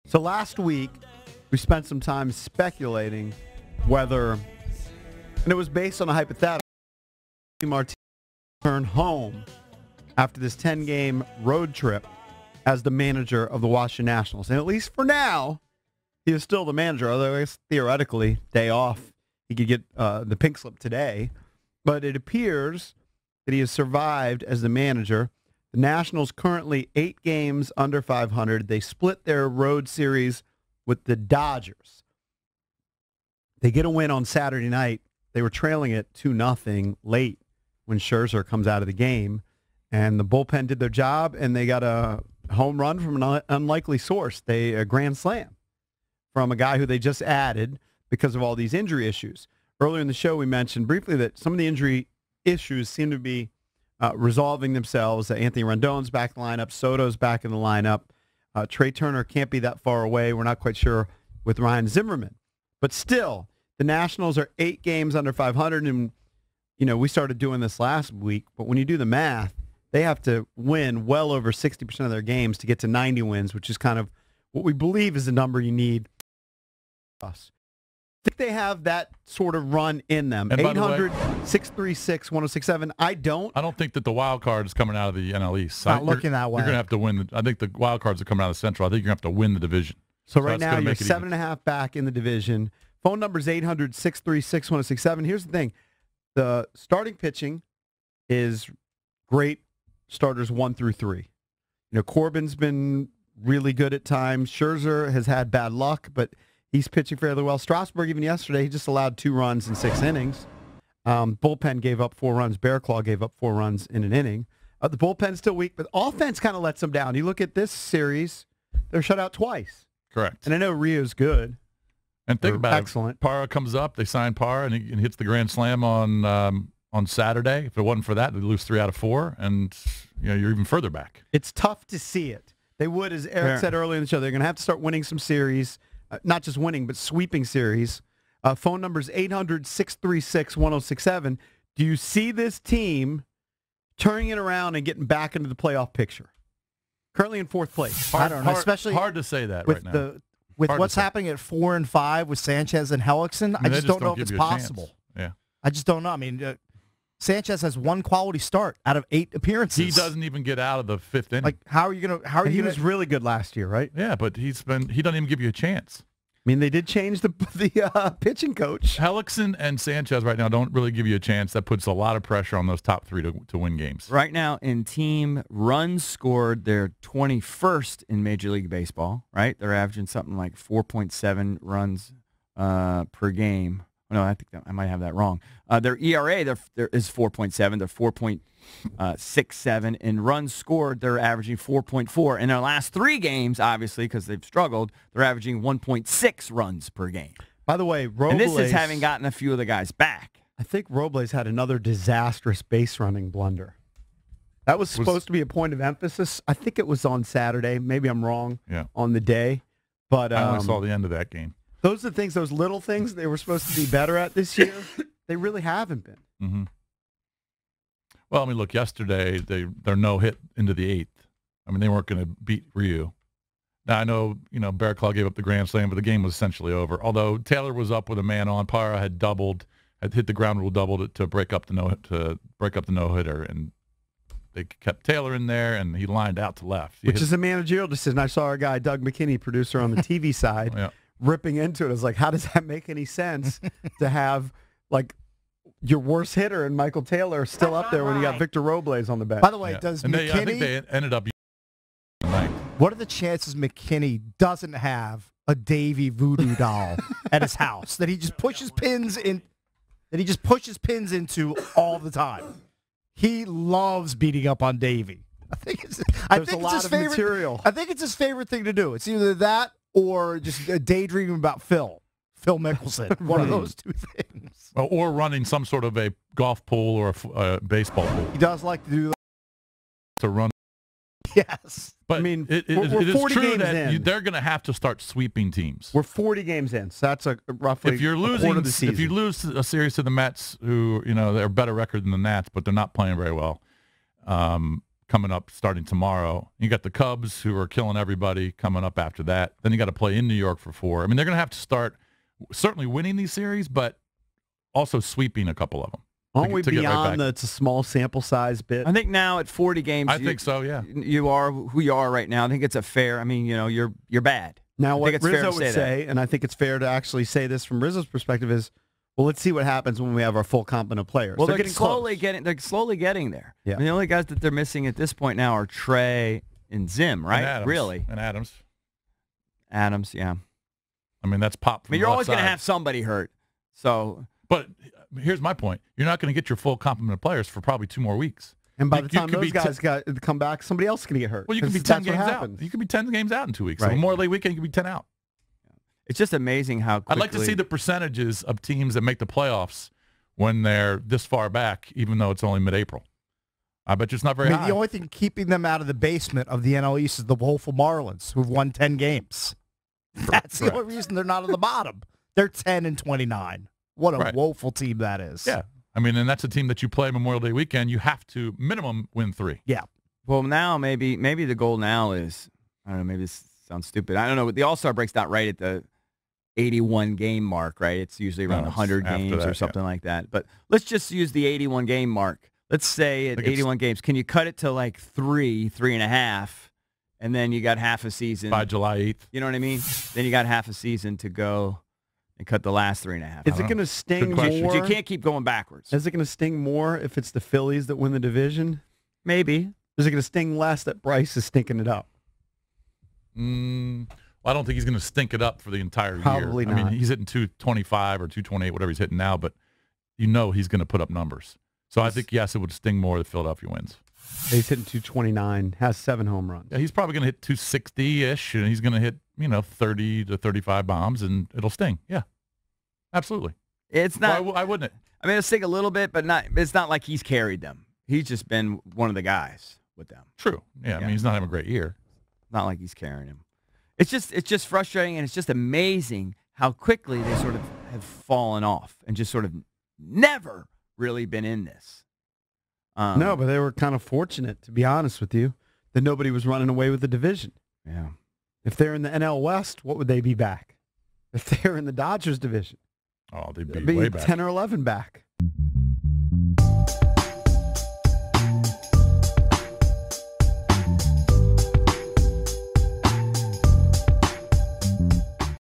So last week, we spent some time speculating whether, and it was based on a hypothetical, Martinez return home after this 10-game road trip as the manager of the Washington Nationals. And at least for now, he is still the manager, although it's theoretically day off. He could get the pink slip today. But it appears that he has survived as the manager. The Nationals currently 8 games under 500. They split their road series with the Dodgers. They get a win on Saturday night. They were trailing it 2-0 late when Scherzer comes out of the game. And the bullpen did their job, and they got a home run from an unlikely source. A grand slam from a guy who they just added because of all these injury issues. Earlier in the show, we mentioned briefly that some of the injury issues seem to be resolving themselves. Anthony Rendon's back in the lineup. Soto's back in the lineup. Trey Turner can't be that far away. We're not quite sure with Ryan Zimmerman. But still, the Nationals are 8 games under 500. And, we started doing this last week. But when you do the math, they have to win well over 60% of their games to get to 90 wins, which is kind of what we believe is the number you need. Us. I think they have that sort of run in them. 800-636-1067. I don't think that the wild card is coming out of the NL East. Not looking that way. You're going to have to win. I think the wild cards are coming out of the Central. I think you're going to have to win the division. So right now you're 7.5 back in the division. Phone number is 800-636-1067. Here's the thing. The starting pitching is great. Starters 1 through 3. Corbin's been really good at times. Scherzer has had bad luck, but he's pitching fairly well. Strasburg, even yesterday, he just allowed 2 runs in 6 innings. Bullpen gave up 4 runs. Bearclaw gave up 4 runs in an inning. The bullpen's still weak, but offense kind of lets them down. You look at this series, they're shut out twice. Correct. And I know Rio's good. And think about excellent. it. Parra comes up. They sign Parra, and he hits the grand slam on Saturday. If it wasn't for that, they lose 3 out of 4, and you're even further back. It's tough to see it. They would, as Eric said earlier in the show, they're going to have to start winning some series. Not just winning, but sweeping series. Phone number is 800-636-1067. Do you see this team turning it around and getting back into the playoff picture? Currently in 4th place. I don't know. Especially hard to say that right now. With what's happening at 4 and 5 with Sanchez and Hellickson, I just don't know if it's possible. Yeah. I just don't know. I mean, Sanchez has 1 quality start out of 8 appearances. He doesn't even get out of the 5th inning. Like, how are you going to? He was really good last year, right? Yeah, but he doesn't even give you a chance. I mean, they did change the pitching coach. Hellickson and Sanchez right now don't really give you a chance. That puts a lot of pressure on those top 3 to win games. Right now, in team runs scored, they're 21st in Major League Baseball, right? They're averaging something like 4.7 runs per game. No, I think I might have that wrong. Their ERA there is 4.7. They're 4.67. In runs scored, they're averaging 4.4. In their last 3 games, obviously, because they've struggled, they're averaging 1.6 runs per game. By the way, Robles... And this is having gotten a few of the guys back. I think Robles had another disastrous base running blunder. That was supposed to be a point of emphasis. I think it was on Saturday. Maybe I'm wrong on the day. But I only saw the end of that game. Those are the things, those little things they were supposed to be better at this year. They really haven't been. Mm-hmm. Well, I mean, look, yesterday they're no-hit into the 8th. I mean, they weren't going to beat Ryu. Now, I know, Bearclaw gave up the grand slam, but the game was essentially over. Although Taylor was up with a man on. Parra had hit the ground rule double to break up the no-hitter, and they kept Taylor in there, and he lined out to left. Which is a managerial decision. I saw our guy, Doug McKinney, producer on the TV side, ripping into it. I was like, how does that make any sense to have, like, your worst hitter and Michael Taylor still up there when you got Victor Robles on the bench? By the way, does McKinney... I think they ended up tonight. What are the chances McKinney doesn't have a Davey voodoo doll at his house that he just pushes pins into all the time? He loves beating up on Davey. I think it's his favorite material. I think it's his favorite thing to do. It's either that or just daydreaming about Phil Mickelson. One of those 2 things. Or running some sort of a golf pool or a baseball pool. He does like to do that. To run. Yes. But I mean, it we're 40 is true games that in. They're going to have to start sweeping teams. We're 40 games in, so that's roughly if you're a quarter of the season. If you lose a series to the Mets, who they're a better record than the Nats, but they're not playing very well, coming up starting tomorrow. You got the Cubs, who are killing everybody, coming up after that. Then you got to play in New York for 4. I mean, they're going to have to start certainly winning these series, but also sweeping a couple of them. Aren't we beyond it's a small sample size bit? I think now at 40 games, I think so, yeah. You are who you are right now. I think it's a fair. I mean, you're bad. Now, what Rizzo would say, and I think it's fair to actually say this from Rizzo's perspective, is, well, let's see what happens when we have our full complement of players. Well, they're slowly getting there. Yeah. I mean, the only guys that they're missing at this point now are Trey and Zim, right? And Adams. Really? And Adams. Adams, yeah. I mean, that's pop from I mean, you're the always going to side. have somebody hurt. So, but here's my point. You're not going to get your full complement of players for probably 2 more weeks. And by the time those guys got to come back, somebody else is going to get hurt. Well, you can be 10 games out. You can be 10 games out in 2 weeks. Right. So Memorial Day weekend, you can be 10 out. It's just amazing how quickly. I'd like to see the percentages of teams that make the playoffs when they're this far back, even though it's only mid-April. I bet you it's not very high. The only thing keeping them out of the basement of the NL East is the woeful Marlins, who've won 10 games. That's the only reason they're not at the bottom. They're 10-29. What a woeful team that is. Yeah. I mean, and that's a team that you play Memorial Day weekend. You have to minimum win 3. Yeah. Well, now maybe the goal now is, I don't know, maybe this sounds stupid. I don't know. The All-Star break's not right at the 81 game mark, right? It's usually around 100 games or something like that. But let's just use the 81 game mark. Let's say at 81 games, can you cut it to like 3.5, and then you got half a season by July 8th? You know what I mean? Then you got half a season to go and cut the last 3.5. Is it going to sting more? You can't keep going backwards. Is it going to sting more if it's the Phillies that win the division? Maybe. Is it going to sting less that Bryce is stinking it up? Well, I don't think he's going to stink it up for the entire year. Probably not. I mean, he's hitting 225 or 228, whatever he's hitting now, but you know he's going to put up numbers. So I think, yes, it would sting more if Philadelphia wins. He's hitting 229, has 7 home runs. Yeah, he's probably going to hit 260-ish, and he's going to hit, 30 to 35 bombs, and it'll sting. Yeah, absolutely. It's not. Why wouldn't it? I mean, it'll sting a little bit, but not. It's not like he's carried them. He's just been one of the guys with them. True. Yeah, I mean, he's not having a great year. Not like he's carrying him. It's just frustrating, and it's just amazing how quickly they sort of have fallen off and just sort of never really been in this. No, but they were kind of fortunate, to be honest with you, that nobody was running away with the division. Yeah. If they're in the NL West, what would they be back? If they're in the Dodgers division, oh, they'd be way back. 10 or 11 back.